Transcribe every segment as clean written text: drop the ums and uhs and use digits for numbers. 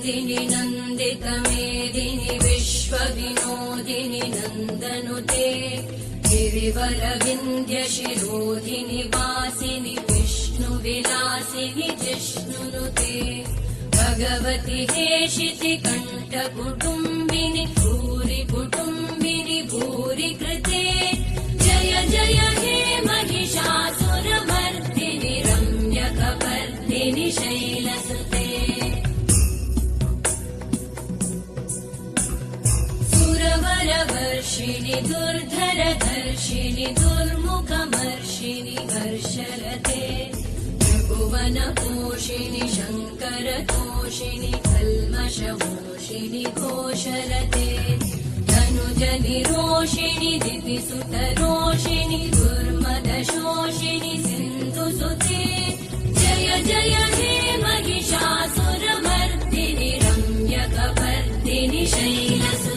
विनोदिनि नन्दितमेदिनि विश्वविनोदिनि नन्दनुते गिरिवरविन्द्यशिरोधिनि वासिनि विष्णुविलासिनि जिष्णुनुते भगवति हेशिति कण्ठकुटुम्बिनि भूरि कुटुम्बिनि भूरि कृते जय जय हे महिषासुरमर्दिनि रम्यकपर्दिनि शैलसुते सुरवरवर्षिणि दुर्धरधर्षिणि दुर्मुखमर्षिणि हर्षरते त्रिभुवनपोषिणि शङ्करतोषिणि कल्मषमोषिणि घोषरते धनुजनिरोषिणि दितिसुतरोषिणि दुर्मदशोषिणि सिन्धुसुते जय जय हे महिषासुरमर्दिनि रम्यकपर्दिनि शैलसुते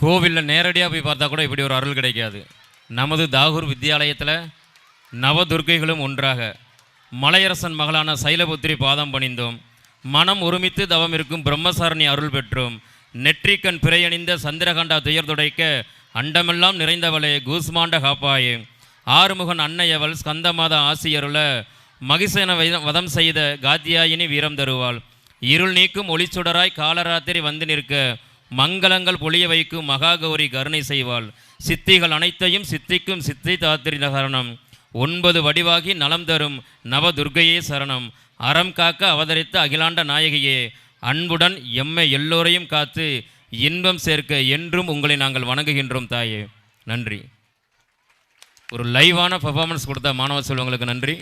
கோவிலில் நேரடியாக போய் பார்த்தா கூட இப்படி ஒரு அருள் கிடைக்காது. நமது தாகூர் வித்யாலயத்தில் நவதுர்க்கைகளும் ஒன்றாக மலையரசன் மகளான சைலபுத்திரி பாதம் பணிந்தோம். மனம் ஒருமித்து தவம் இருக்கும் பிரம்மசாரணி அருள் பெற்றோம். நெற்றிக்கண் பிறையணிந்த சந்திரகண்டா துயர் துடைக்க அண்டமெல்லாம் நிறைந்தவளே கூஸ்மாண்ட காப்பாயே. ஆறுமுகன் அன்னையவள் ஸ்கந்தமாத ஆசியருள மகிசன வதம் செய்த காத்தியாயினி வீரம் தருவாள். இருள் நீக்கும் ஒளிச்சுடராய் காலராத்திரி வந்து நிற்க மங்களங்கள் பொழிய வைக்கும் மகாகௌரி கருணை செய்வாள். சித்திகள் அனைத்தையும் சித்திக்கும் சித்தி தாத்திரி சரணம். 9 வடிவாகி நலம் தரும் நவதுர்க்கையே சரணம். அறம் காக்க அவதரித்த அகிலாண்ட நாயகியே, அன்புடன் எம்மை எல்லோரையும் காத்து இன்பம் சேர்க்க என்றும் உங்களை நாங்கள் வணங்குகின்றோம் தாயே. நன்றி. ஒரு லைவான பெர்ஃபார்மன்ஸ் கொடுத்த மாணவ செல்வங்களுக்கு நன்றி.